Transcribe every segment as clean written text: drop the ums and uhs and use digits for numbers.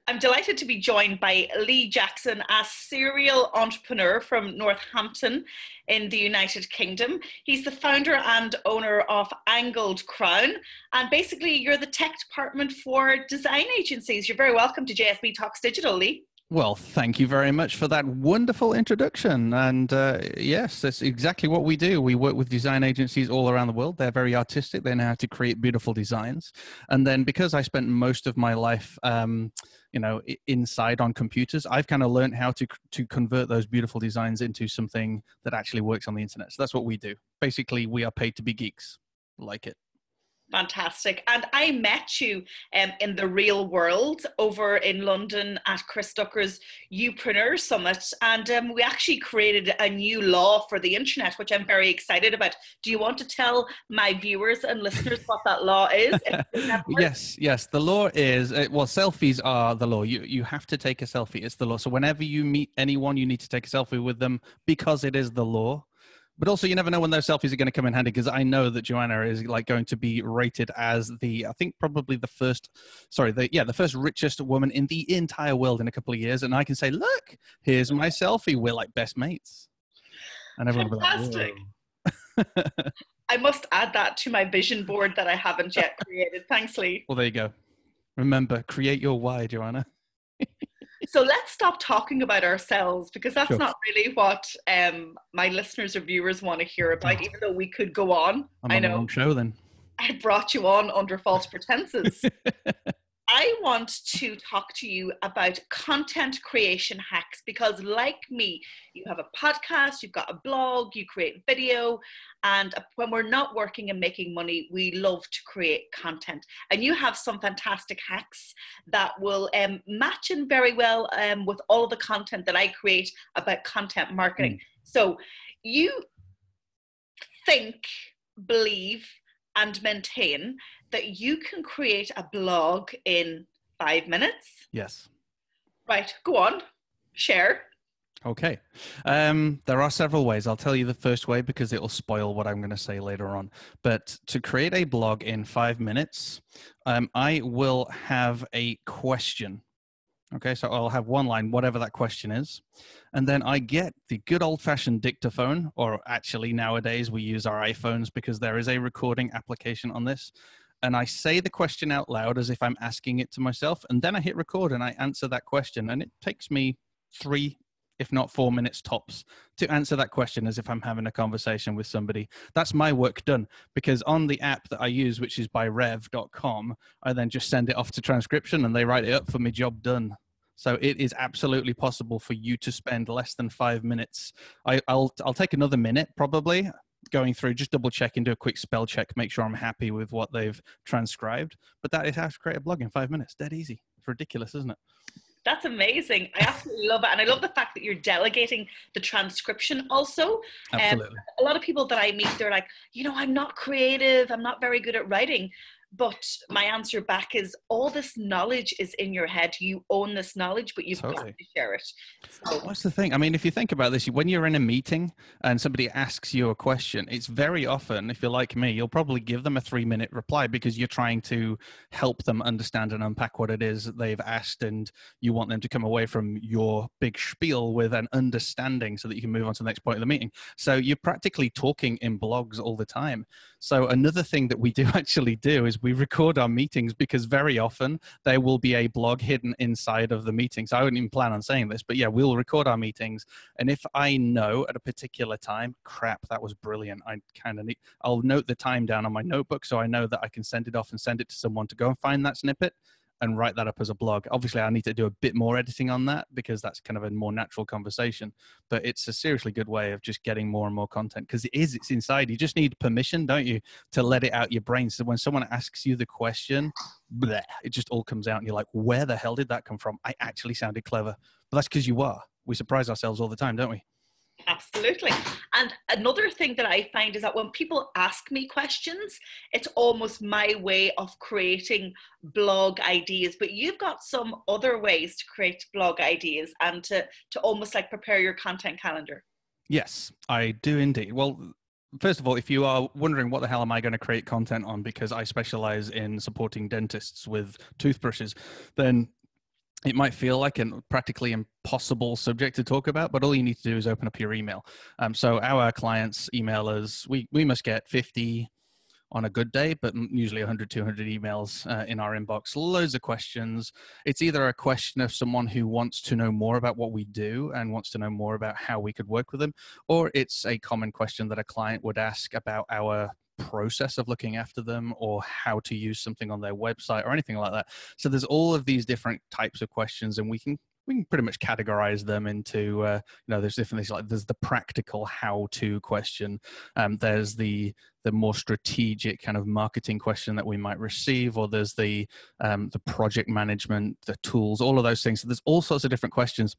I'm delighted to be joined by Lee Jackson, a serial entrepreneur from Northampton in the United Kingdom. He's the founder and owner of Angled Crown, and basically you're the tech department for design agencies. You're very welcome to JSB Talks Digital, Lee. Well, thank you very much for that wonderful introduction. And yes, that's exactly what we do. We work with design agencies all around the world. They're very artistic. They know how to create beautiful designs. And then because I spent most of my life, inside on computers, I've kind of learned how to convert those beautiful designs into something that actually works on the internet. So that's what we do. Basically, we are paid to be geeks. Like it. Fantastic. And I met you in the real world over in London at Chris Ducker's Youpreneur Summit. And we actually created a new law for the internet, which I'm very excited about. Do you want to tell my viewers and listeners what that law is? Yes. The law is, selfies are the law. You have to take a selfie. It's the law. So whenever you meet anyone, you need to take a selfie with them because it is the law. But also, you never know when those selfies are going to come in handy, because I know that Joanna is going to be rated as the first richest woman in the entire world in a couple of years. And I can say, look, here's my selfie. We're like best mates. And everyone will be like, I must add that to my vision board that I haven't yet created. Thanks, Lee. Well, there you go. Remember, create your why, Joanna. So let's stop talking about ourselves, because that's not really what my listeners or viewers want to hear about, even though we could go on. I'm on the wrong show then. I brought you on under false pretenses. I want to talk to you about content creation hacks, because like me, you have a podcast, you've got a blog, you create video, and when we're not working and making money, we love to create content. And you have some fantastic hacks that will match in very well with all of the content that I create about content marketing. So you think, believe, and maintain that you can create a blog in 5 minutes? Yes. Right, go on, share. Okay. There are several ways. I'll tell you the first way because it will spoil what I'm going to say later on. But to create a blog in 5 minutes, I will have a question. Okay, so I'll have one line, whatever that question is. And then I get the good old-fashioned dictaphone, or actually nowadays we use our iPhones because there is a recording application on this. And I say the question out loud as if I'm asking it to myself. And then I hit record and I answer that question. And it takes me 3, if not 4 minutes tops to answer that question as if I'm having a conversation with somebody. That's my work done, because on the app that I use, which is by rev.com, I then just send it off to transcription and they write it up for me, job done. So it is absolutely possible for you to spend less than 5 minutes. I'll take another minute probably going through, just double checking, do a quick spell check, make sure I'm happy with what they've transcribed. But that is how to create a blog in 5 minutes. Dead easy. It's ridiculous, isn't it? That's amazing. I absolutely love it. And I love the fact that you're delegating the transcription also. Absolutely. A lot of people that I meet, they're like, I'm not creative. I'm not very good at writing. But my answer back is, all this knowledge is in your head. You own this knowledge, but you've got to share it. So, what's the thing? I mean, if you think about this, when you're in a meeting and somebody asks you a question, it's very often, if you're like me, you'll probably give them a 3-minute reply because you're trying to help them understand and unpack what it is that they've asked, and you want them to come away from your big spiel with an understanding so that you can move on to the next point of the meeting. So you're practically talking in blogs all the time. So another thing that we do actually do is we record our meetings, because very often there will be a blog hidden inside of the meeting. So I wouldn't even plan on saying this, but yeah, we'll record our meetings. And if I know at a particular time, crap, that was brilliant, I'll note the time down on my notebook so I know that I can send it off and send it to someone to go and find that snippet and write that up as a blog. Obviously, I need to do a bit more editing on that because that's kind of a more natural conversation. But it's a seriously good way of just getting more and more content, because it's inside. You just need permission, don't you, to let it out your brain. So when someone asks you the question, bleh, it just all comes out and you're like, where the hell did that come from? I actually sounded clever. But that's because you are. We surprise ourselves all the time, don't we? Absolutely. And another thing that I find is that when people ask me questions, it's almost my way of creating blog ideas. But you've got some other ways to create blog ideas and to almost like prepare your content calendar. Yes, I do indeed. Well, first of all, if you are wondering what the hell am I going to create content on, because I specialize in supporting dentists with toothbrushes, then it might feel like a practically impossible subject to talk about, but all you need to do is open up your email. So our clients email us, we must get 50 on a good day, but usually 100, 200 emails in our inbox, loads of questions. It's either a question of someone who wants to know more about what we do and wants to know more about how we could work with them, or it's a common question that a client would ask about our process of looking after them or how to use something on their website or anything like that. So there's all of these different types of questions, and we can pretty much categorize them into there's different things. Like there's the practical how-to question, there's the more strategic kind of marketing question that we might receive, or there's the project management, the tools, all of those things. So there's all sorts of different questions.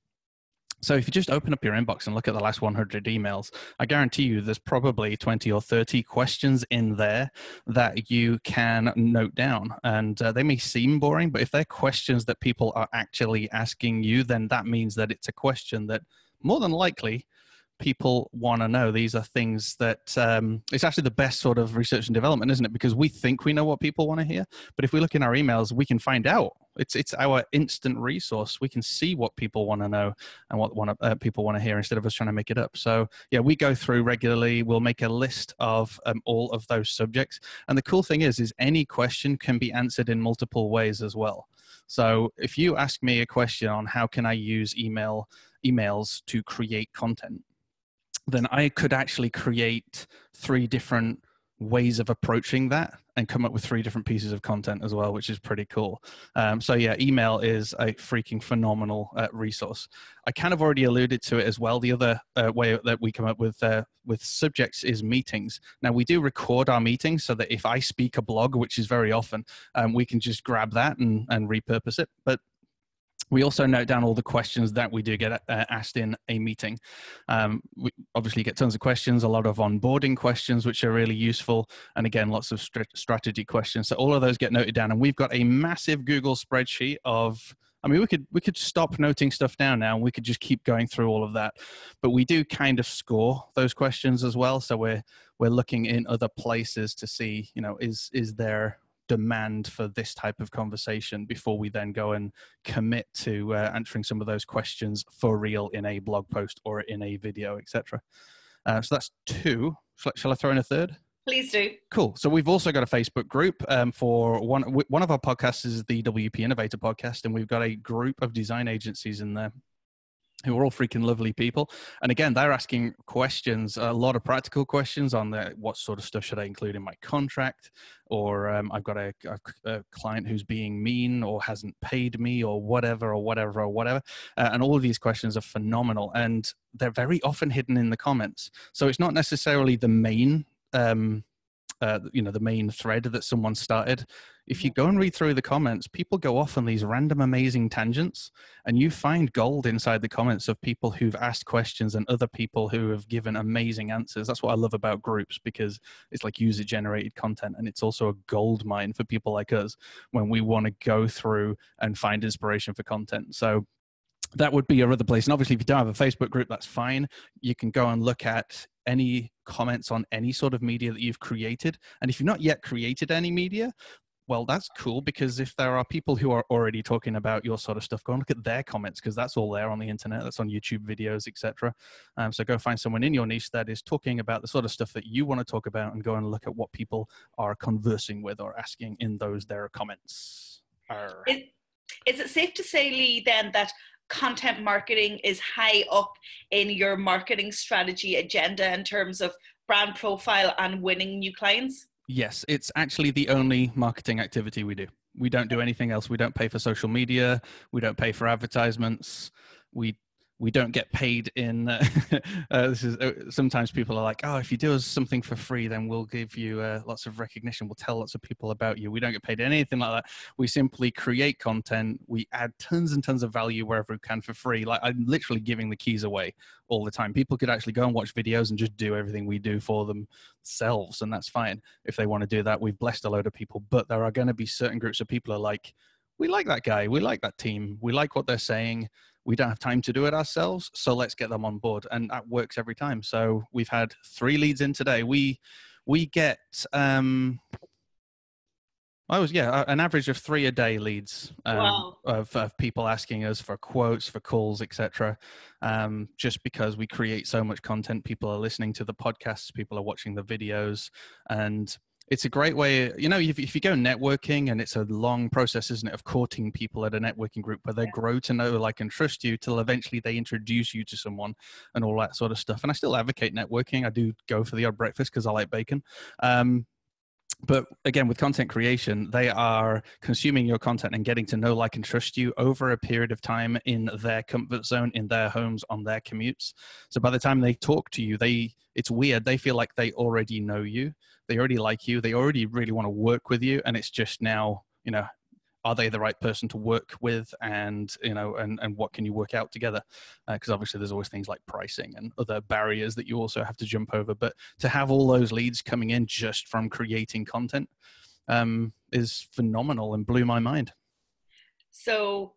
So if you just open up your inbox and look at the last 100 emails, I guarantee you there's probably 20 or 30 questions in there that you can note down. And they may seem boring, but if they're questions that people are actually asking you, then that means that it's a question that more than likely people want to know. These are things that it's actually the best sort of research and development, isn't it? Because we think we know what people want to hear, but if we look in our emails, we can find out. It's our instant resource. We can see what people want to know and what people want to hear instead of us trying to make it up. So yeah, we go through regularly. We'll make a list of all of those subjects. And the cool thing is any question can be answered in multiple ways as well. So if you ask me a question on how can I use emails to create content, then I could actually create 3 different ways of approaching that and come up with 3 different pieces of content as well, which is pretty cool. So yeah, email is a freaking phenomenal resource. I kind of already alluded to it as well. The other way that we come up with subjects is meetings. Now we do record our meetings so that if I speak a blog, which is very often, we can just grab that and repurpose it. But we also note down all the questions that we do get asked in a meeting. We obviously get tons of questions, a lot of onboarding questions, which are really useful. And again, lots of strategy questions. So all of those get noted down. And we've got a massive Google spreadsheet of, I mean, we could stop noting stuff down now and we could just keep going through all of that. But we do kind of score those questions as well. So we're looking in other places to see, is there demand for this type of conversation before we then go and commit to answering some of those questions for real in a blog post or in a video, etc. So that's 2. Shall I throw in a 3rd? Please do. Cool. So we've also got a Facebook group for one of our podcasts is the WP Innovator podcast, and we've got a group of design agencies in there who are all freaking lovely people. And again, they're asking questions, a lot of practical questions on what sort of stuff should I include in my contract? Or I've got a client who's being mean or hasn't paid me or whatever. And all of these questions are phenomenal. And they're very often hidden in the comments. So it's not necessarily the main the main thread that someone started. If you go and read through the comments, people go off on these random amazing tangents, and you find gold inside the comments of people who've asked questions and other people who have given amazing answers. That's what I love about groups, because it's like user generated content, and it's also a gold mine for people like us when we want to go through and find inspiration for content. So that would be your other place. And obviously, if you don't have a Facebook group, that's fine. You can go and look at any comments on any sort of media that you've created. And if you've not yet created any media, well, that's cool, because if there are people who are already talking about your sort of stuff, go and look at their comments, because that's all there on the internet. That's on YouTube videos, etc. So go find someone in your niche that is talking about the sort of stuff that you want to talk about, and go and look at what people are conversing with or asking in their comments. Is it safe to say, Lee, then, that content marketing is high up in your marketing strategy agenda in terms of brand profile and winning new clients? Yes, it's actually the only marketing activity we do. We don't do anything else. We don't pay for social media. We don't pay for advertisements. We don't get paid in. Sometimes people are like, oh, if you do us something for free, then we'll give you lots of recognition. We'll tell lots of people about you. We don't get paid anything like that. We simply create content. We add tons and tons of value wherever we can for free. Like, I'm literally giving the keys away all the time. People could actually go and watch videos and just do everything we do for themselves, and that's fine. If they want to do that, we've blessed a load of people. But there are going to be certain groups of people who are like, we like that guy, we like that team, we like what they're saying. We don't have time to do it ourselves, so let's get them on board. And that works every time. So we've had 3 leads in today. We get An average of 3 a day leads Wow. of people asking us for quotes, for calls, etc. Just because we create so much content, people are listening to the podcasts, people are watching the videos, and it's a great way. You know, if you go networking, and it's a long process, isn't it, of courting people at a networking group where they grow to know, like, and trust you till eventually they introduce you to someone and all that sort of stuff. And I still advocate networking. I do go for the odd breakfast because I like bacon. But again, with content creation, they are consuming your content and getting to know, like, and trust you over a period of time in their comfort zone, in their homes, on their commutes. So by the time they talk to you, it's weird. They feel like they already know you. They already like you. They already really want to work with you. And it's just now, are they the right person to work with, and and what can you work out together, because obviously there's always things like pricing and other barriers that you also have to jump over. But to have all those leads coming in just from creating content is phenomenal and blew my mind. So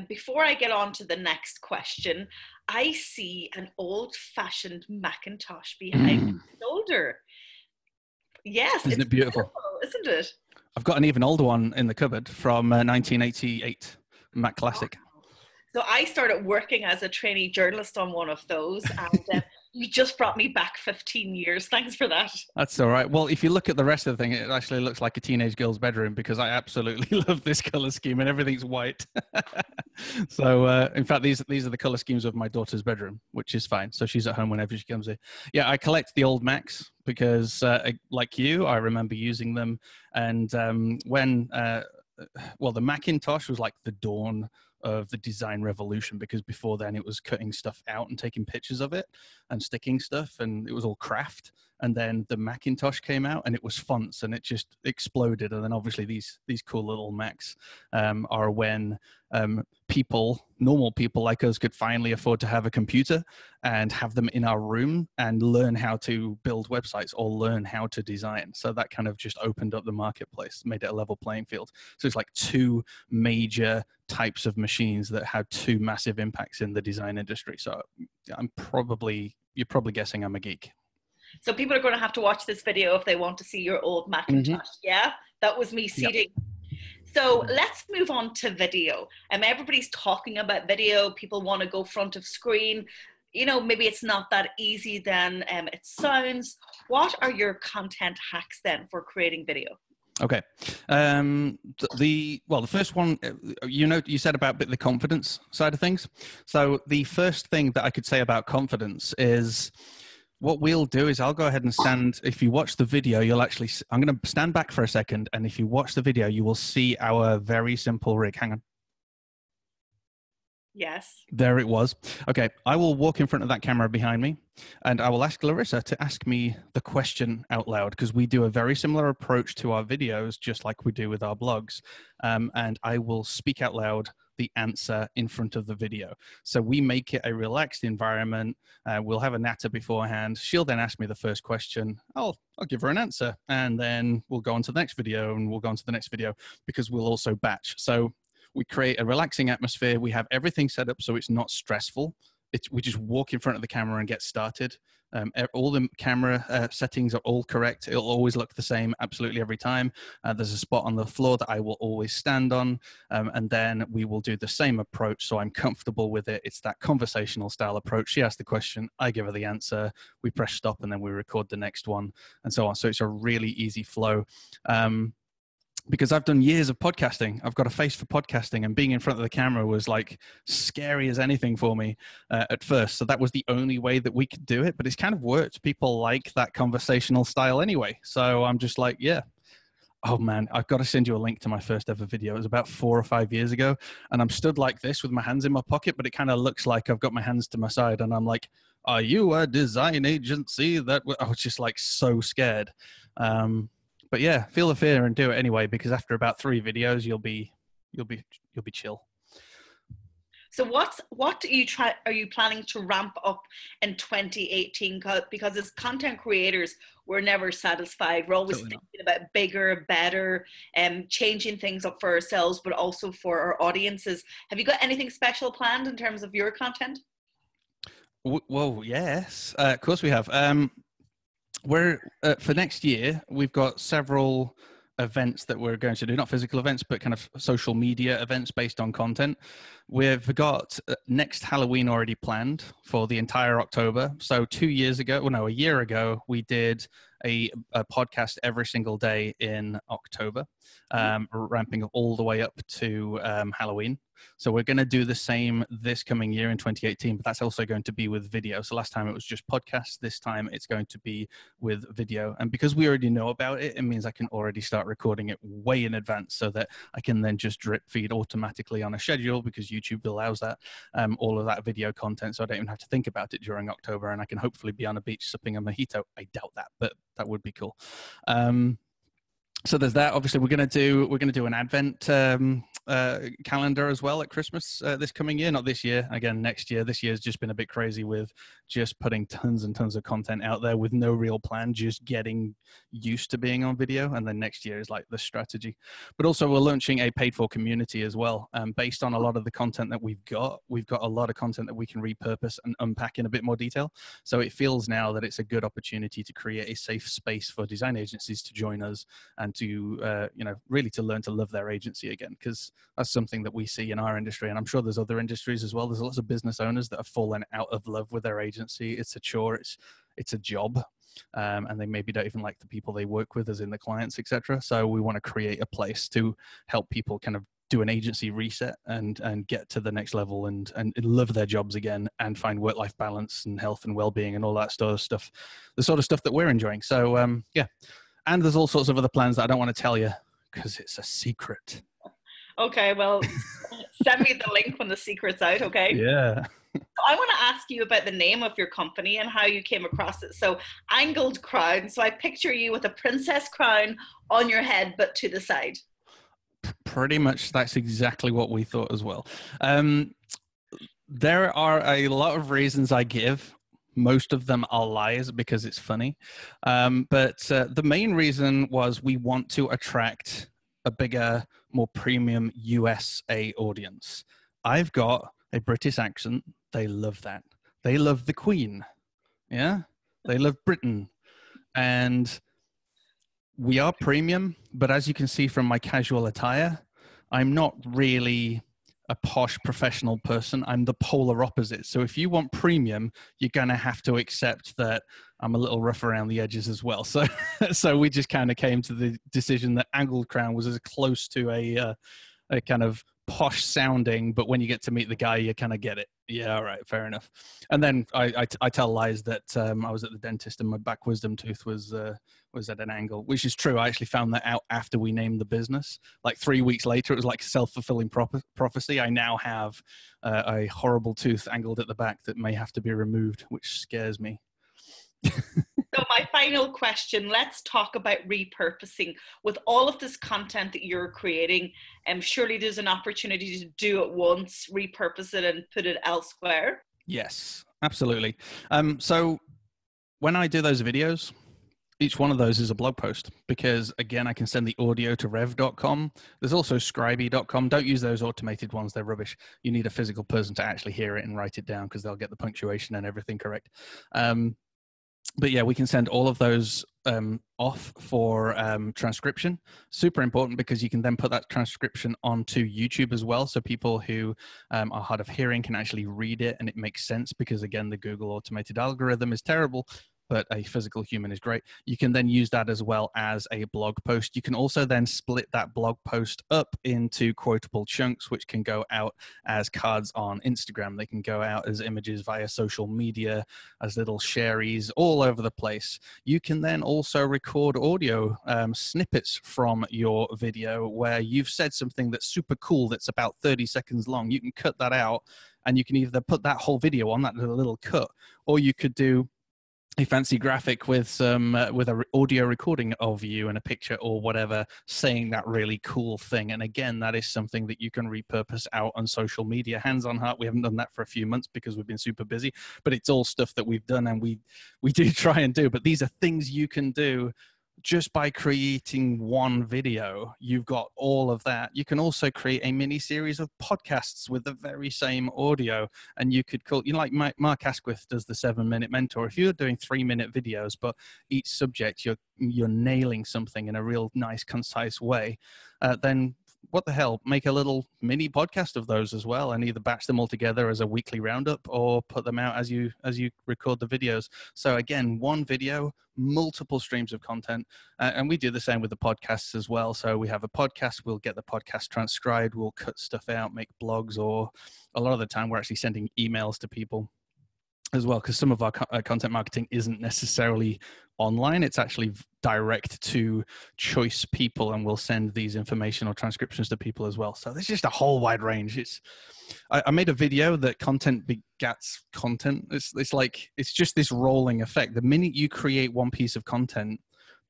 before I get on to the next question, I see an old-fashioned Macintosh behind my shoulder. Yes, Isn't it's it beautiful? isn't it? I've got an even older one in the cupboard from 1988, Mac Classic. So I started working as a trainee journalist on one of those, and you just brought me back 15 years. Thanks for that. That's all right. Well, if you look at the rest of the thing, it actually looks like a teenage girl's bedroom, because I absolutely love this color scheme, and everything's white. So, in fact, these are the color schemes of my daughter's bedroom, which is fine. So she's at home whenever she comes in. Yeah, I collect the old Macs because, like you, I remember using them. And the Macintosh was like the dawn of the design revolution, because before then it was cutting stuff out and taking pictures of it and sticking stuff, and it was all craft. And then the Macintosh came out, and it was fonts, and it just exploded. And then obviously these cool little Macs are when normal people like us could finally afford to have a computer and have them in our room and learn how to build websites or learn how to design. So that kind of just opened up the marketplace, made it a level playing field. So it's like two major types of machines that had two massive impacts in the design industry. So you're probably guessing I'm a geek. So people are going to have to watch this video if they want to see your old Macintosh. Mm-hmm. Yeah, that was me seeding. Yep. So let's move on to video. Everybody's talking about video. People want to go front of screen. Maybe it's not that easy than it sounds. What are your content hacks then for creating video? Okay. The first one, you said about the confidence side of things. So the first thing that I could say about confidence is, what we'll do is I'll go ahead and stand. If you watch the video, I'm going to stand back for a second. And if you watch the video, you will see our very simple rig. Hang on. Yes. There it was. Okay. I will walk in front of that camera behind me, and I will ask Larissa to ask me the question out loud, because we do a very similar approach to our videos, just like we do with our blogs. And I will speak out loud the answer in front of the video. So we make it a relaxed environment. We'll have a natter beforehand. She'll then ask me the first question. I'll give her an answer, and then we'll go on to the next video, and we'll go on to the next video, because we'll also batch. So we create a relaxing atmosphere. We have everything set up so it's not stressful. We just walk in front of the camera and get started. All the camera settings are all correct. It'll always look the same absolutely every time. There's a spot on the floor that I will always stand on. And then we will do the same approach, so I'm comfortable with it. It's that conversational style approach. She asks the question, I give her the answer. We press stop, and then we record the next one, and so on. So it's a really easy flow. Because I've done years of podcasting. I've got a face for podcasting, and being in front of the camera was like scary as anything for me at first. So that was the only way that we could do it, but it's kind of worked. People like that conversational style anyway. So I'm just like, yeah. Oh man, I've got to send you a link to my first ever video. It was about 4 or 5 years ago, and I'm stood like this with my hands in my pocket, but it kind of looks like I've got my hands to my side, and I'm like, are you a design agency? I was just like so scared. But yeah, feel the fear and do it anyway, because after about 3 videos, you'll be chill. So what are you planning to ramp up in 2018? Because as content creators, we're never satisfied. We're always thinking about bigger, better, changing things up for ourselves, but also for our audiences. Have you got anything special planned in terms of your content? Well, yes, of course we have. For next year, we've got several events that we're going to do, not physical events, but kind of social media events based on content. We've got next Halloween already planned for the entire October. So a year ago, we did a podcast every single day in October, ramping all the way up to Halloween. So we're going to do the same this coming year in 2018, but that's also going to be with video. So last time it was just podcasts. This time it's going to be with video. And because we already know about it, it means I can already start recording it way in advance so that I can then just drip feed automatically on a schedule, because YouTube allows that, all of that video content. So I don't even have to think about it during October, and I can hopefully be on a beach sipping a mojito. I doubt that, but that would be cool. So there's that. Obviously, we're going to do an Advent calendar as well at Christmas this coming year. Not this year, again next year. This year's just been a bit crazy with just putting tons and tons of content out there with no real plan, just getting used to being on video. And then next year is like the strategy. But also we're launching a paid for community as well, based on a lot of the content that we've got. We've got a lot of content that we can repurpose and unpack in a bit more detail. So it feels now that it's a good opportunity to create a safe space for design agencies to join us and to really to learn to love their agency again, because that's something that we see in our industry, and I'm sure there's other industries as well. There's lots of business owners that have fallen out of love with their agency. It's a chore, it's a job, and they maybe don't even like the people they work with, as in the clients, etc. So we want to create a place to help people kind of do an agency reset and get to the next level and love their jobs again and find work-life balance and health and well-being and all that sort of stuff, the sort of stuff that we're enjoying. So yeah. And there's all sorts of other plans that I don't want to tell you because it's a secret. Okay, well, send me the link when the secret's out, okay? Yeah. I want to ask you about the name of your company and how you came across it. So, angled crown. So I picture you with a princess crown on your head, but to the side. Pretty much that's exactly what we thought as well. There are a lot of reasons I give. Most of them are lies because it's funny. But the main reason was we want to attract a bigger, more premium USA audience. I've got a British accent. They love that. They love the Queen. Yeah? They love Britain. And we are premium, but as you can see from my casual attire, I'm not really a posh professional person. I'm the polar opposite. So if you want premium, you're going to have to accept that I'm a little rough around the edges as well. So so we just kind of came to the decision that angled crown was as close to a kind of posh sounding, but when you get to meet the guy, you kind of get it. Yeah, all right, fair enough. And then I tell lies that I was at the dentist and my back wisdom tooth was at an angle, which is true. I actually found that out after we named the business. Like 3 weeks later, it was like a self-fulfilling prophecy. I now have a horrible tooth angled at the back that may have to be removed, which scares me. So my final question, let's talk about repurposing. With all of this content that you're creating, surely there's an opportunity to do it once, repurpose it and put it elsewhere. Yes, absolutely. So when I do those videos, each one of those is a blog post because, again, I can send the audio to rev.com. There's also scribey.com. Don't use those automated ones. They're rubbish. You need a physical person to actually hear it and write it down because they'll get the punctuation and everything correct. But yeah, we can send all of those off for transcription. Super important because you can then put that transcription onto YouTube as well. So people who are hard of hearing can actually read it and it makes sense because, again, the Google automated algorithm is terrible, but a physical human is great. You can then use that as well as a blog post. You can also then split that blog post up into quotable chunks, which can go out as cards on Instagram. They can go out as images via social media, as little sharies all over the place. You can then also record audio snippets from your video where you've said something that's super cool that's about 30 seconds long. You can cut that out and you can either put that whole video on that little cut, or you could do a fancy graphic with some with a audio recording of you and a picture or whatever saying that really cool thing. And again, that is something that you can repurpose out on social media. Hands on heart, we haven't done that for a few months because we've been super busy, but it's all stuff that we've done and we do try and do. But these are things you can do just by creating one video, you've got all of that. You can also create a mini series of podcasts with the very same audio. And you could call, like Mark Asquith does the 7-Minute Mentor. If you're doing 3-minute videos, but each subject you're nailing something in a real nice, concise way, then what the hell, make a little mini podcast of those as well, and either batch them all together as a weekly roundup or put them out as you record the videos. So again, one video, multiple streams of content. And we do the same with the podcasts as well. So we have a podcast, we'll get the podcast transcribed, we'll cut stuff out, make blogs, or a lot of the time we're actually sending emails to people as well, because some of our content marketing isn't necessarily online. It's actually direct to choice people, and we'll send these information or transcriptions to people as well. So there's just a whole wide range. I made a video that content begats content. It's just this rolling effect. The minute you create one piece of content,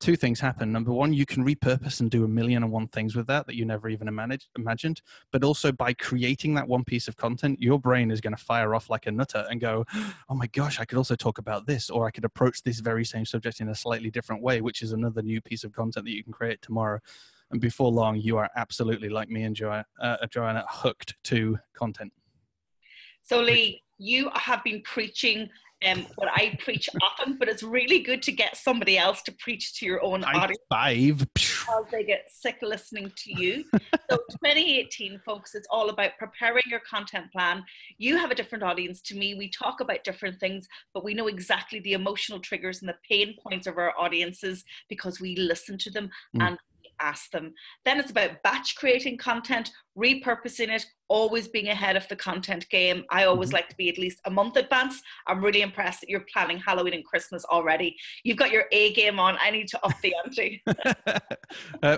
two things happen. Number one, you can repurpose and do 1,000,001 things with that you never even imagined. But also by creating that one piece of content, your brain is going to fire off like a nutter and go, oh my gosh, I could also talk about this, or I could approach this very same subject in a slightly different way, which is another new piece of content that you can create tomorrow. And before long, you are absolutely, like me and Joanna, hooked to content. So Lee, you have been preaching what I preach often, but it's really good to get somebody else to preach to your own audience. Because they get sick listening to you. So 2018, folks, it's all about preparing your content plan. You have a different audience to me. We talk about different things, but we know exactly the emotional triggers and the pain points of our audiences because we listen to them and ask them. Then it's about batch creating content, repurposing it, always being ahead of the content game. I always like to be at least a month advance. I'm really impressed that you're planning Halloween and Christmas already. You've got your A game on. I need to up the ante.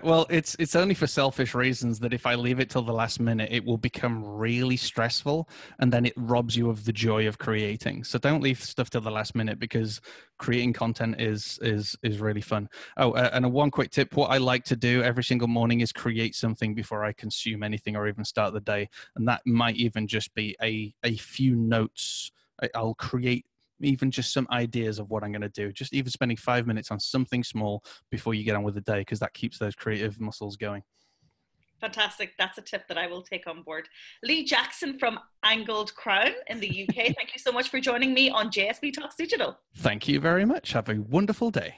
Well, it's only for selfish reasons that if I leave it till the last minute, it will become really stressful, and then it robs you of the joy of creating. So don't leave stuff till the last minute, because creating content is really fun. Oh, and one quick tip: what I like to do every single morning is create something before I consume anything or even start the day. And that might even just be a few notes. I'll create even just some ideas of what I'm going to do. Just even spending 5 minutes on something small before you get on with the day, because that keeps those creative muscles going. Fantastic. That's a tip that I will take on board. Lee Jackson from Angled Crown in the UK. Thank you so much for joining me on JSB Talks Digital. Thank you very much. Have a wonderful day.